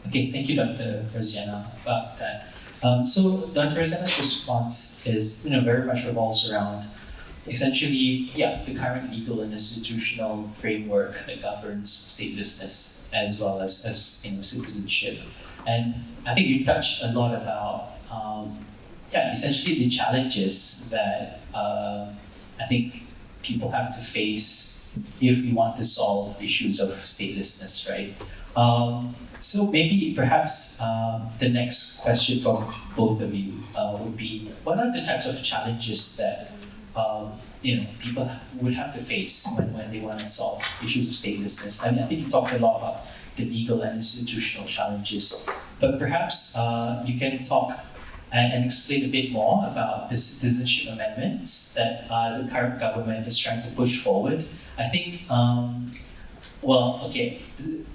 Okay, thank you, Dr. Rosiana, about that. So Dr. Rosiana's response is, very much revolves around essentially, the current legal and institutional framework that governs statelessness as well as citizenship. And I think you touched a lot about, essentially the challenges that I think people have to face if we want to solve issues of statelessness, right? So maybe perhaps the next question from both of you would be, what are the types of challenges that people would have to face when they want to solve issues of statelessness? I think you talked a lot about the legal and institutional challenges, but perhaps you can talk and explain a bit more about the citizenship amendments that the current government is trying to push forward. I think,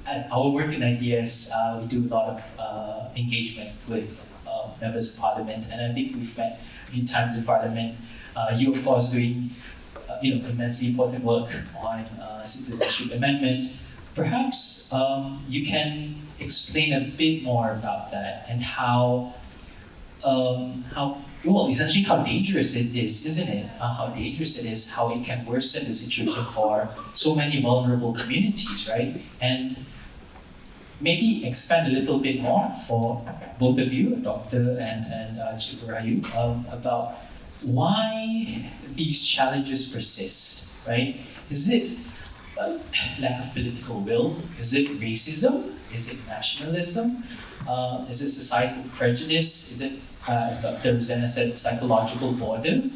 at our work in ideas, we do a lot of engagement with members of parliament, and I think we've met a few times in parliament. You, of course, doing immensely important work on citizenship amendment. Perhaps you can explain a bit more about that and essentially how dangerous it is, isn't it? How dangerous it is, how it can worsen the situation for so many vulnerable communities, right? And maybe expand a little bit more for both of you, Dr. and Cikgu Rahayu, about why these challenges persist, right? Is it lack of political will? Is it racism? Is it nationalism? Is it societal prejudice? Is it, as Dr. Rosana said, psychological boredom?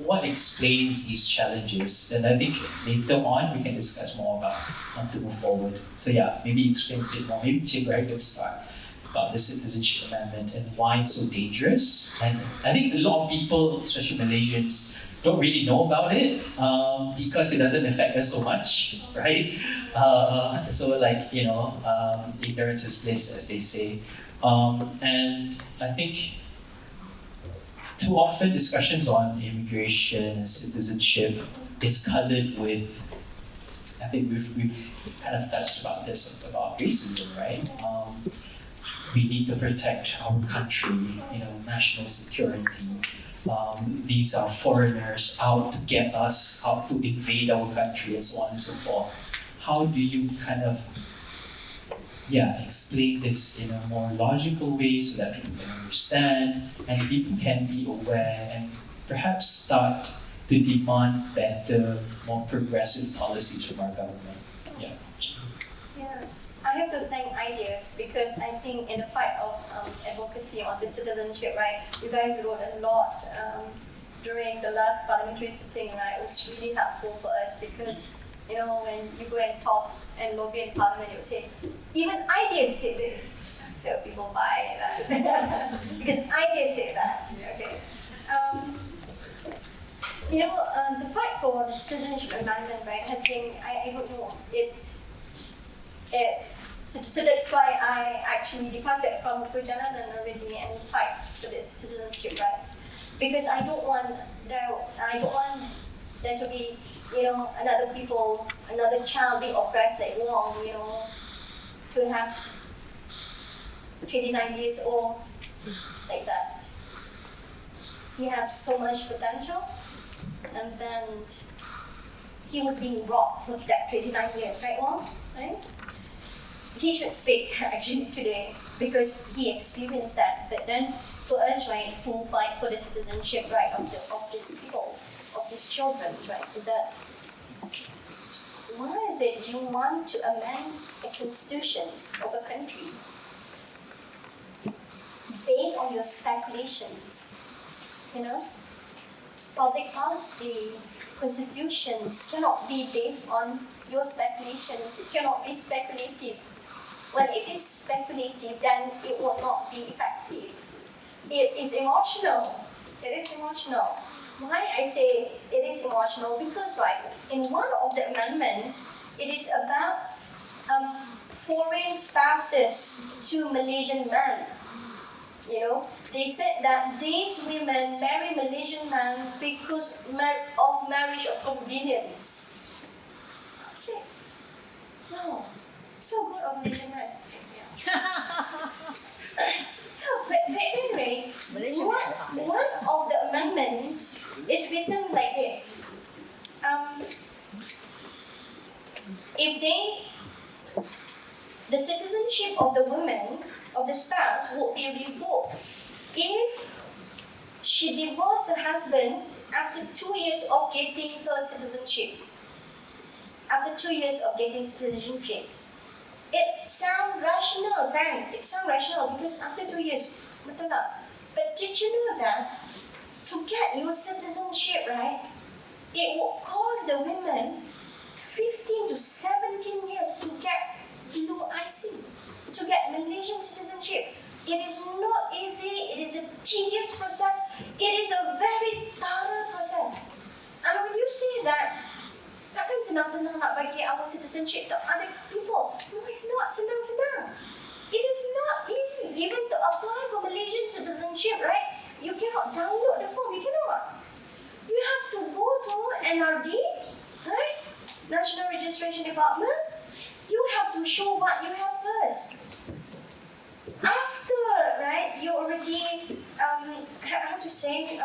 What explains these challenges? And I think later on we can discuss more about how to move forward. So maybe explain a bit more. Maybe Cikgu Rahayu can start about the citizenship amendment and why it's so dangerous. And I think a lot of people, especially Malaysians, don't really know about it because it doesn't affect us so much, right? Ignorance is bliss, as they say. And I think too often discussions on immigration and citizenship is colored with, I think we've kind of touched about this, about racism, right? We need to protect our country, national security. These are foreigners out to get us, out to invade our country, and so on and so forth. How do you kind of explain this in a more logical way so that people can understand and people can be aware and perhaps start to demand better, more progressive policies from our government? Yeah. I have to thank Ideas because I think in the fight of advocacy on the citizenship, right, you guys wrote a lot during the last parliamentary sitting, right? It was really helpful for us because, when you go and talk and lobby in parliament, you say, even Ideas say this. So people buy that because Ideas say that, okay? The fight for the citizenship amendment, right, has been, I don't know, so that's why I actually departed from Perjalanan already and fight for this citizenship rights, because I don't want there to be another child being oppressed like Wong, to have 29 years old like that. He has so much potential, and then he was being robbed for that 29 years, right, Wong? Right? He should speak actually today because he experienced that. But then for us, right, who fight for the citizenship right of these people, of these children, right, is that why is it you want to amend the constitutions of a country based on your speculations? Public policy, constitutions cannot be based on your speculations. It cannot be speculative. When it is speculative, then it will not be effective. It is emotional. It is emotional. Why I say it is emotional? Because, right, in one of the amendments, it is about foreign spouses to Malaysian men. They said that these women marry Malaysian men because of marriage of convenience. I said, no. So good of Malaysian men. It's written like this. The citizenship of the woman, of the spouse, would be revoked if she divorced her husband after 2 years of getting her citizenship. After 2 years of getting citizenship. It sounds rational, kan? It sounds rational because after 2 years, betul tak? But did you know that to get your citizenship, right, it would cost the women 15 to 17 years to get blue IC, to get Malaysian citizenship. It is not easy, it is a tedious process, it is a very thorough process. And when you say that, takkan senang-senang nak bagi our citizenship to other people. No, it's not senang-senang. It is not easy even to apply for Malaysian citizenship, right? You cannot download the form, you cannot. You have to go to NRD, right? National Registration Department. You have to show what you have first. After, right, you already, how to say,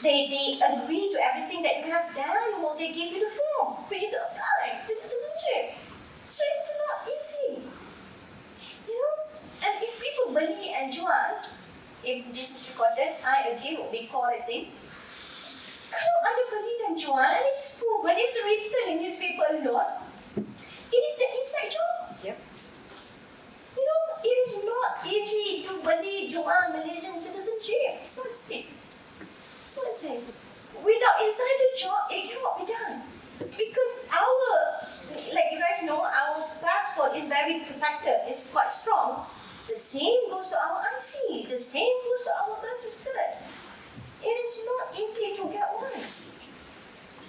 they agree to everything that you have done, well, they give you the form for you to apply for citizenship. So it's not easy. You know? And if people beli and jual, if this is recorded, I again will be called a thing. Kalau ada beli dan jual, and it's proven, it's written in newspaper a lot, it is the inside job. Yep. You know, it is not easy to beli jual Malaysian citizenship. It's not easy. That's what I'm saying. Without insider job, it cannot be done. Because like you guys know, our passport is very protected. It's quite strong. The same goes to our IC. The same goes to our birth cert. It is not easy to get one.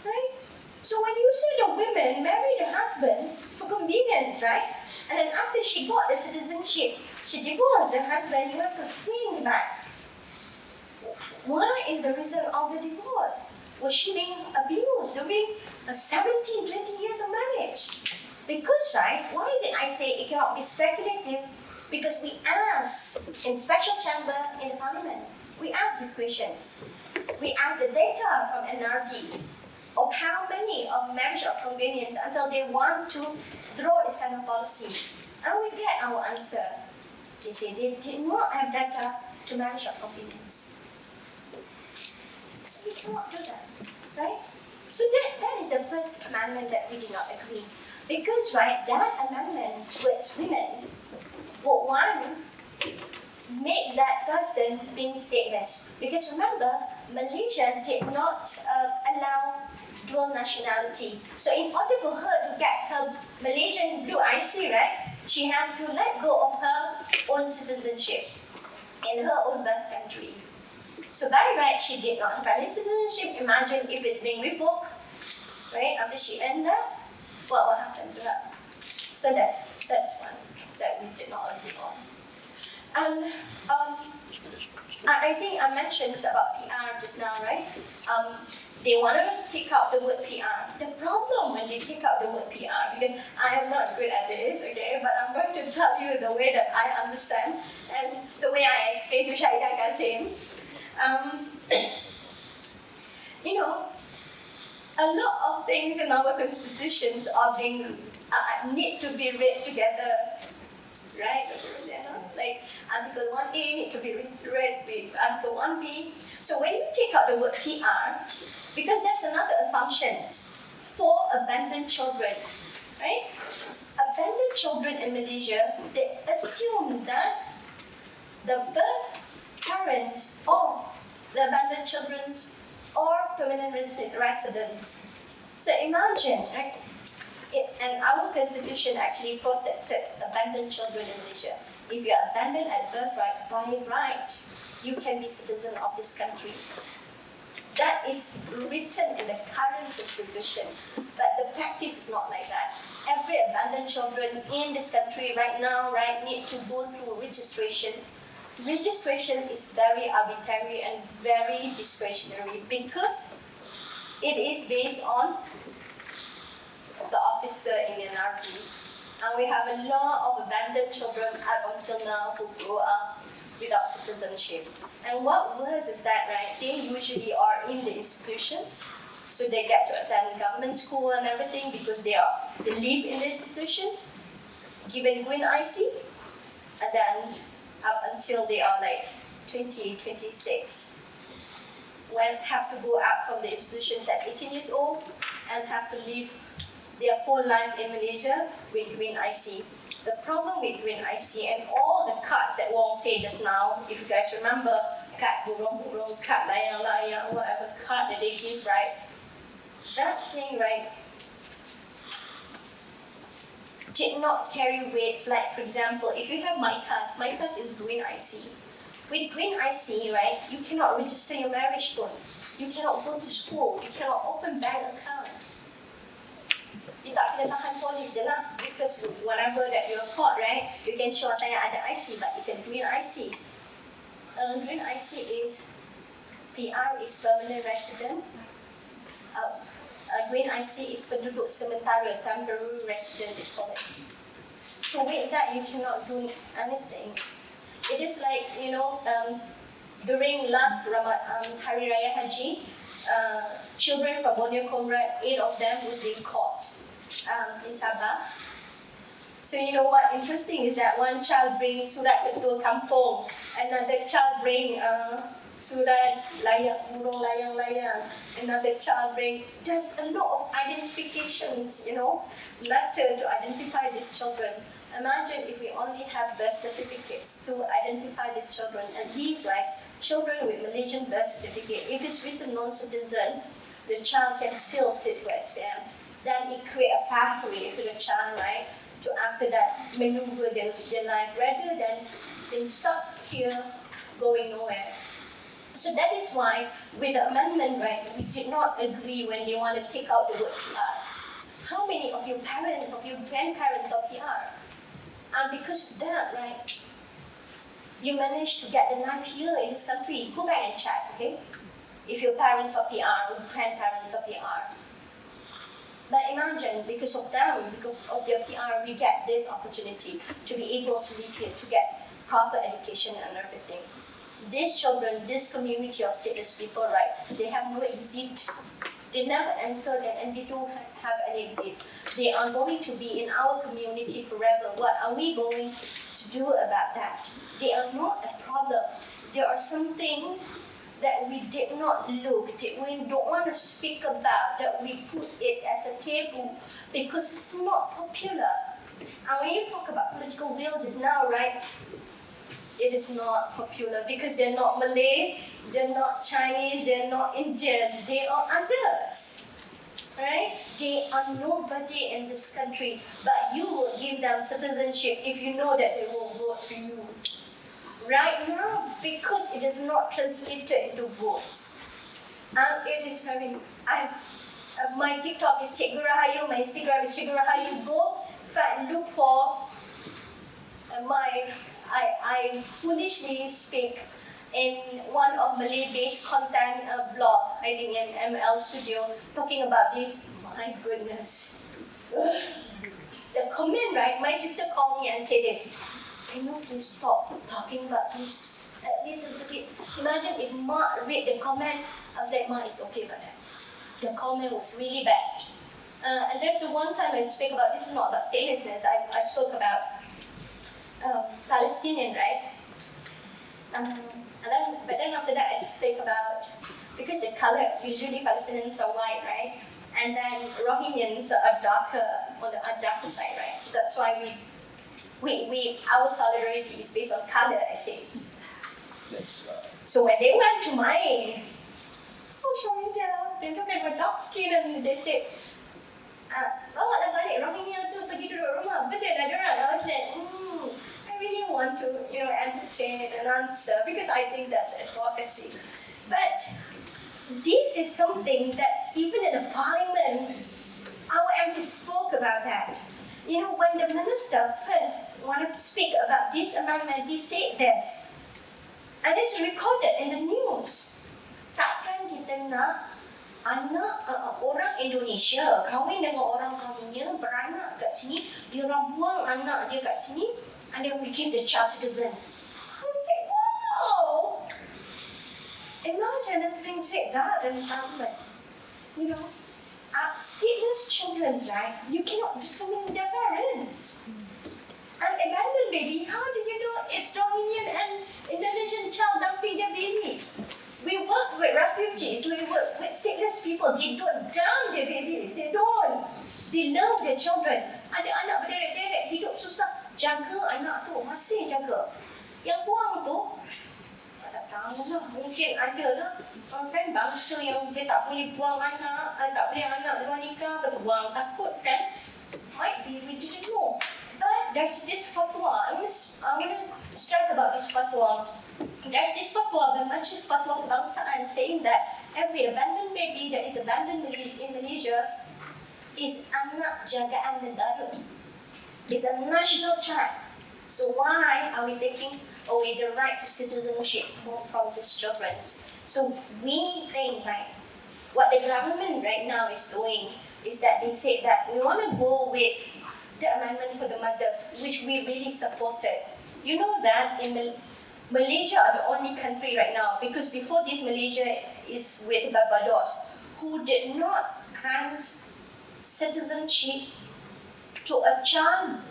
Right? So when you say the women marry the husband for convenience, right? And then after she got the citizenship, she divorced the husband, you have to think back. What is the reason of the divorce? Was she being abused during 17, 20 years of marriage? Because, right, why is it I say it cannot be speculative? Because we ask in special chamber in the parliament, we ask these questions. We ask the data from NRD of how many of marriage of convenience until they want to draw this kind of policy. And we get our answer. They say they did not have data to marriage of convenience. So we cannot do that, right? So that is the first amendment that we did not agree. Because, right, that amendment towards women, what one makes that person being stateless. Because remember, Malaysia did not allow dual nationality. So in order for her to get her Malaysian blue IC, right, she had to let go of her own citizenship in her own birth country. So by right, she did not have any citizenship. Imagine if it's being revoked, right? After she earned that, what will happen to her? So that's one that we did not agree on. And I think I mentioned about PR just now, right? They wanted to take out the word PR. The problem when they take out the word PR, because I am not good at this, okay, but I'm going to tell you the way that I understand and the way I explain to Syahida Kasim. You know, a lot of things in our constitutions are being need to be read together, right? Like Article 1A need to be read with Article 1B. So when you take out the word PR, because there's another assumption for abandoned children, right? Abandoned children in Malaysia, they assume that the birth parents of the abandoned children are permanent residents. So imagine, right? And our constitution actually protected abandoned children in Malaysia. If you are abandoned at birth, right, by right, you can be citizen of this country. That is written in the current constitution, but the practice is not like that. Every abandoned children in this country right now, right, need to go through registrations. Registration is very arbitrary and very discretionary because it is based on the officer in the NRD. And we have a lot of abandoned children up until now who grow up without citizenship. And what worse is that, right, they usually are in the institutions, so they get to attend government school and everything because they live in the institutions, given green IC, and then up until they are like 20, 26, when have to go out from the institutions at 18 years old and have to live their whole life in Malaysia with green IC. The problem with green IC and all the cards that Wong said just now, if you guys remember, card burung-burung, card layang-layang, whatever card that they give, right? That thing, right, did not carry weights. Like, for example, if you have my cards is green IC. With green IC, right, you cannot register your marriage phone. You cannot go to school. You cannot open bank account. You tak kena tahan polis je lah, because whenever that you're caught, right, you can show saya ada IC, but it's a green IC. Green IC is, PR is permanent resident. Green IC is penduduk sementara, temporary resident they call it. So with that, you cannot do anything. It is like, during last Hari Raya Haji, children from Borneo Comrade, 8 of them was being caught in Sabah. So you know what interesting is that one child bring surat ketua kampung, another child bring surat burung layang-layang, another child bring, there's a lot of identifications, letter to identify these children. Imagine if we only have birth certificates to identify these children, and these, right, children with Malaysian birth certificate, if it's written non-citizen, the child can still sit for SPM. Then it create a pathway to the child, right, to after that maneuver their life rather than being stuck here, going nowhere. So that is why, with the amendment, right, we did not agree when they want to take out the word PR. How many of your parents, of your grandparents are PR? And because of that, right, you managed to get a life here in this country. Go back and check, okay? If your parents are PR, or grandparents are PR. But imagine, because of them, because of their PR, we get this opportunity to be able to live here, to get proper education and everything. These children, this community of stateless people, right, they have no exit. They never entered and they don't have an exit. They are going to be in our community forever. What are we going to do about that? They are not a problem. They are something that we did not look, that we don't want to speak about, that we put it as a taboo because it's not popular. And when you talk about political will just now, right, it is not popular because they're not Malay, they're not Chinese, they're not Indian, they are others, right? They are nobody in this country, but you will give them citizenship if you know that they will vote for you. Right now, because it is not translated into votes, and it is very. My TikTok is Cikgu Rahayu, my Instagram is Cikgu Rahayu. Go look for I foolishly speak in one of Malay-based content vlog, I think in ML Studio, talking about this. My goodness, the comment, right? My sister called me and said this. Can you please stop talking about this at least a little bit? Imagine if Ma read the comment, I was like, Ma, it's okay about that. The comment was really bad. And there's the one time I speak about, this is not about statelessness, I spoke about Palestinian, right? But then after that I speak about, because the color, usually Palestinians are white, right? And then Rohingyans are darker, on the darker side, right? So that's why our solidarity is based on color, I say. So when they went to my social media, they looked at my dark skin and they said, bawa lah balik Rohingya tu pergi duduk rumah, betul lah diorang. I was like, I really want to, entertain an answer because I think that's advocacy. But this is something that even in the parliament, our MP spoke about that. When the minister first wanted to speak about this amendment, he said this. And it's recorded in the news. Takkan kita nak anak orang Indonesia kahwin dengan orang Rohingya, beranak kat sini, dia orang buang anak dia kat sini, and then we give the child citizen. I was like, what? Imagine it's being said that in Hamlet. You know, stateless children, right? You cannot determine their parents. An abandoned baby, how do you know it's Romanian and Indonesian child dumping their babies? We work with refugees, we work with stateless people. They don't dump their babies, they don't. They love their children. Ada anak berderet-deret hidup susah, jaga anak tu, masih jaga. Yang buang tu, tak tahu lah, mungkin ada lah. Kan bangsa yang dia tak boleh buang anak, tak boleh anak luar nikah, betul buang takut kan? Might be, we didn't know. But there's this fatwa, I'm going to stress about this fatwa. There's this fatwa, the Majlis Fatwa Kebangsaan, saying that every abandoned baby that is abandoned in Malaysia is anak jagaan negara. It's a national child. So why are we taking away the right to citizenship from these children? So we think, right, what the government right now is doing is that they said that we want to go with the amendment for the mothers, which we really supported. You know that in Malaysia are the only country right now, because before this Malaysia is with Barbados, who did not grant citizenship to a child.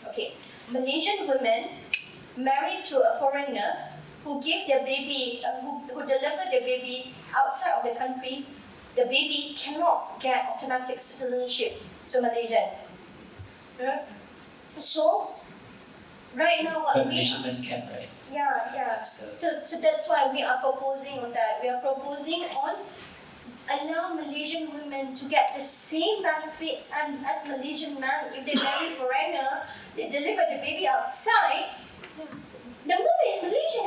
Okay, Malaysian women married to a foreigner who give their baby, who deliver their baby outside of the country, the baby cannot get automatic citizenship to Malaysia. So, right now what But we Malaysian men can, right? yeah. So that's why we are proposing on that. We are proposing on allow Malaysian women to get the same benefits and as Malaysian men. If they marry foreigner, they deliver the baby outside. The mother is Malaysian,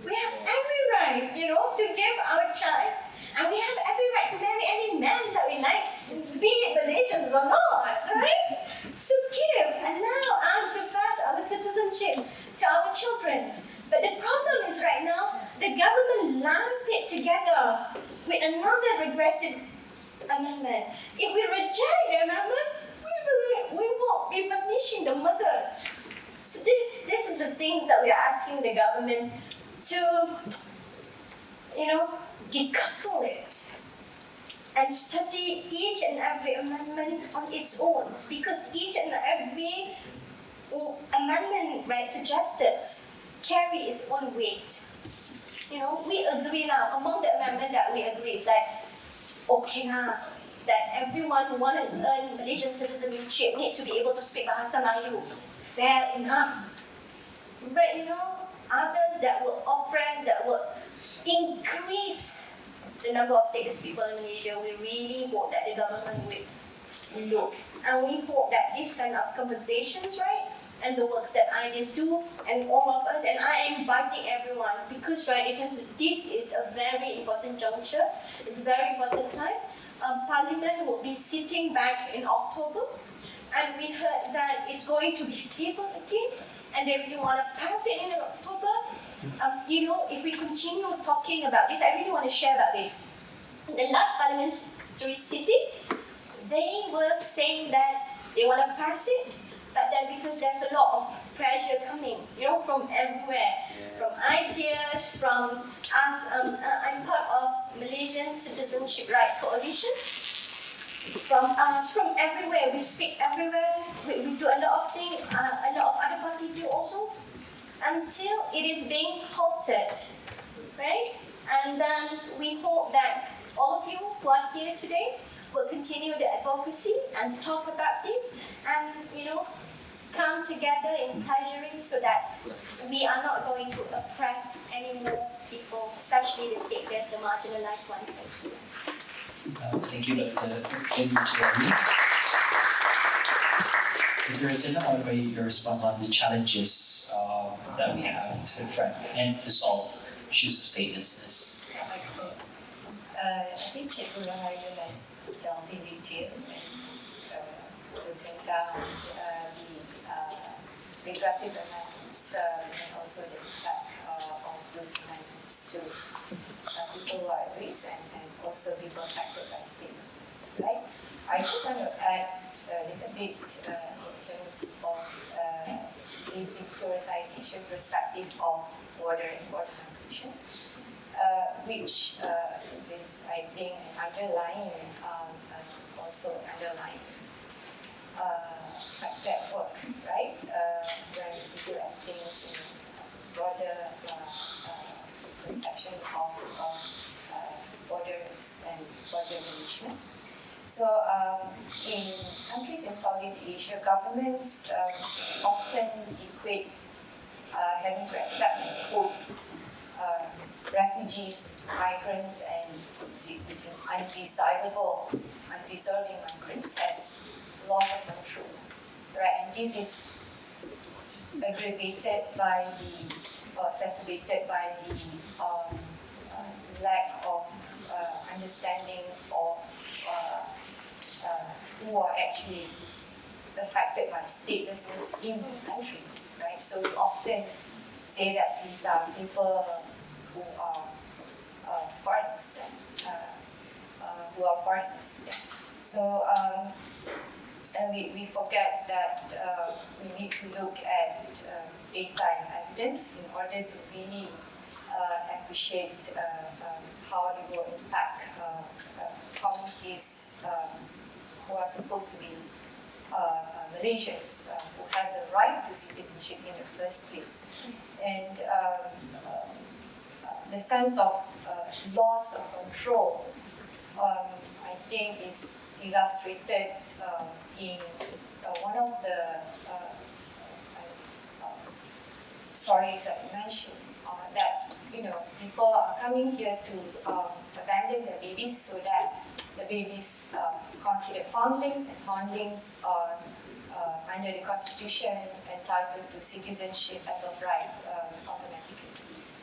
We have every right, to give our child, and we have every right to marry any man that we like, be it Malaysians or not, right? So allow us to pass our citizenship to our children. But the problem is right now, the government lumped it together with another regressive amendment. If we reject the amendment, we won't be punishing the mothers. So this is the things that we are asking the government to, decouple it and study each and every amendment on its own, because each and every amendment suggested carry its own weight. We agree now, among the amendment that we agree is like, okay that everyone who want to earn Malaysian citizenship needs to be able to speak Bahasa Melayu. Fair enough. But others that will oppress, that will increase the number of stateless people in Malaysia, we really hope that the government will look. And we hope that this kind of conversations, right, and the works that I just do, and all of us, and I am inviting everyone, because this is a very important juncture. It's a very important time. Parliament will be sitting back in October, and we heard that it's going to be tabled again, and they really want to pass it in October. If we continue talking about this, I really want to share about this. In the last parliamentary sitting, they were saying that they want to pass it, but then because there's a lot of pressure coming, from everywhere, from ideas, from us. I'm part of Malaysian Citizenship Right Coalition. From us, from everywhere, we speak everywhere. We do a lot of things. A lot of other parties do also, until it is being halted, right? And then we hope that all of you who are here today will continue the advocacy and talk about this, and come together in pleasuring, so that we are not going to oppress any more people, especially the stateless, the marginalized one. Thank you. Thank you, Dr. Rahayu. Dr. Razina, what about your response on the challenges that we have to confront and to solve issues of statelessness? I think Cikgu Rahayu has delved in detail and broken down the regressive amendments and also the impact of those amendments to people who are at risk and also people affected by statelessness, right? I just want to add a little bit in terms of the securitization perspective of border and border migration. which is, I think, an underlying, also underlying fact at work, right? When we look at things in broader conception of borders and border management. So in countries in Southeast Asia, governments often equate having to accept and host refugees, migrants, and undeserving migrants as loss of control, right? And this is aggravated by exacerbated by the lack of understanding of who are actually affected by statelessness in the country, right? So we often say that these are people who are foreigners, So we forget that we need to look at data and evidence in order to really appreciate how it will impact communities who are supposed to be Malaysians who have the right to citizenship in the first place. And the sense of loss of control, I think, is illustrated in one of the stories that you mentioned, that people are coming here to abandon their babies so that the babies considered foundlings, and foundlings are under the constitution entitled to citizenship as of right automatically,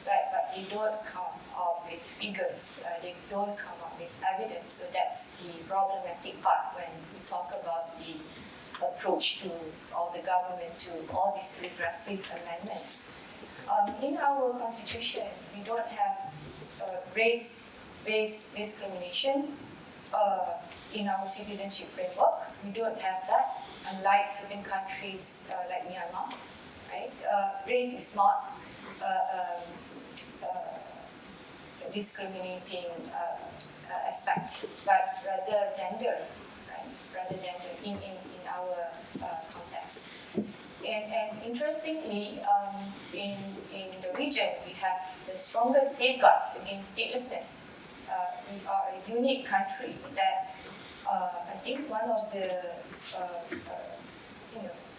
right? But they don't come up with figures, they don't come up with evidence. So that's the problematic part when we talk about the approach to, or the government to, all these regressive amendments. In our constitution, we don't have race-based discrimination in our citizenship framework. We don't have that, unlike certain countries like Myanmar, right? Race is not a discriminating aspect, but rather gender, right? Rather gender in our context. And interestingly, in the region, we have the strongest safeguards against statelessness. We are a unique country that I think one of the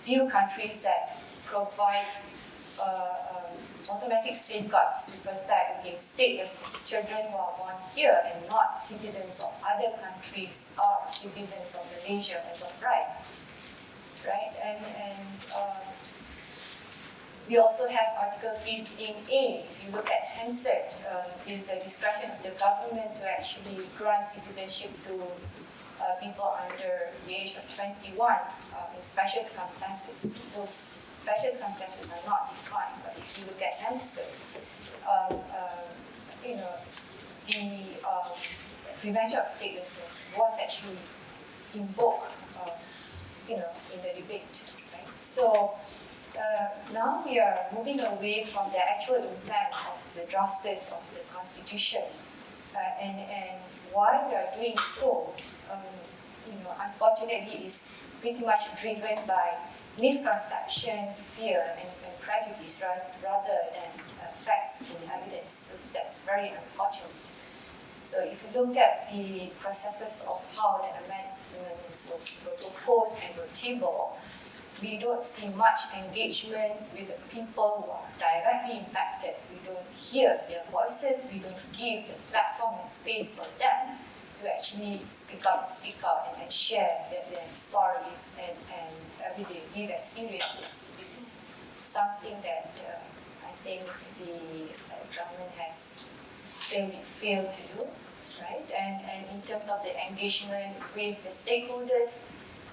few countries that provide automatic safeguards to protect against statelessness. Children who are born here and not citizens of other countries are citizens of Malaysia as of right. Right? And we also have Article 15A. If you look at Hansard, is the discretion of the government to actually grant citizenship to people under the age of 21 in special circumstances. Those special circumstances are not defined, but if you look at Hansard, the prevention of statelessness was actually invoked in the debate. Right? So now we are moving away from the actual intent of the drafters of the Constitution, and why we are doing so, unfortunately, is pretty much driven by misconception, fear, and prejudice rather than facts and evidence. That's very unfortunate. So if you look at the processes of how the amendments were proposed and were tabled, we don't see much engagement with the people who are directly impacted. We don't hear their voices. We don't give the platform and space for them to actually speak out and share their stories and everyday lived experiences. This is something that I think the government has failed to do, right? And in terms of the engagement with the stakeholders,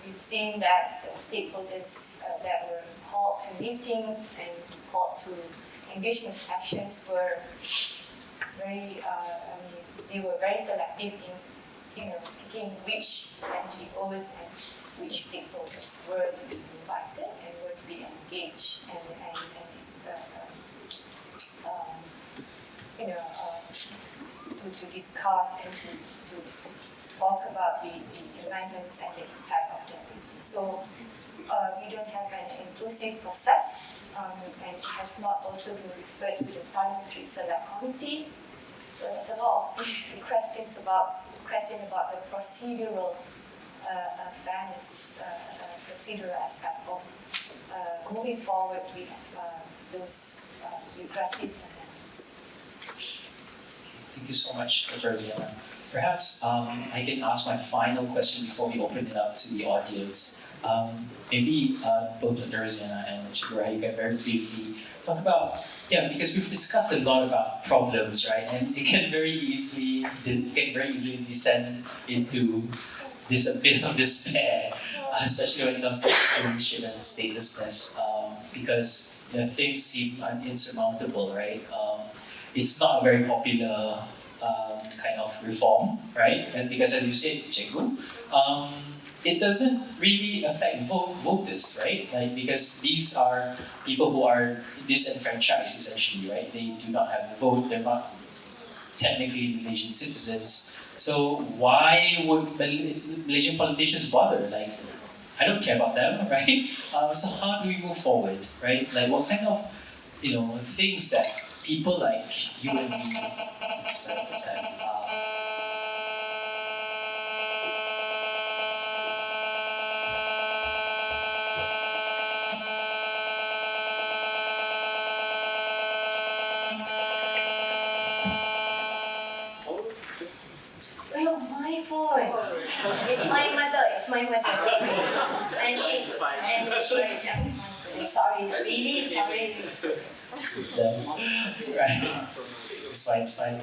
we've seen that the stakeholders that were called to meetings and called to engagement sessions were very, they were very selective in picking which NGOs and which stakeholders were to be invited and were to be engaged and discuss and to talk about the amendments and the impact of the amendments. So we don't have an inclusive process, and it has not also been referred to the Parliamentary Select Committee. So there's a lot of these questions about the procedural fairness, procedural aspect of moving forward with those regressive amendments. Thank you so much, Dr. Rosiana. Perhaps I can ask my final question before we open it up to the audience. Maybe both Dr. Rosiana and Cikgu Rahayu can very briefly talk about, because we've discussed a lot about problems, right? And it can very easily descend into this abyss of despair, especially when it comes to citizenship and statelessness, because things seem insurmountable, right? It's not a very popular kind of reform, right? And because, as you said, Cikgu, it doesn't really affect voters, right? Like, because these are people who are disenfranchised, essentially, right? They do not have the vote. They're not technically Malaysian citizens. So why would Malaysian politicians bother? Like, I don't care about them, right? So how do we move forward, right? Like, what kind of, things that people like you and me, sorry, what's that? Oh, my phone. It's my mother. And she, sorry, really sorry. Right. It's fine.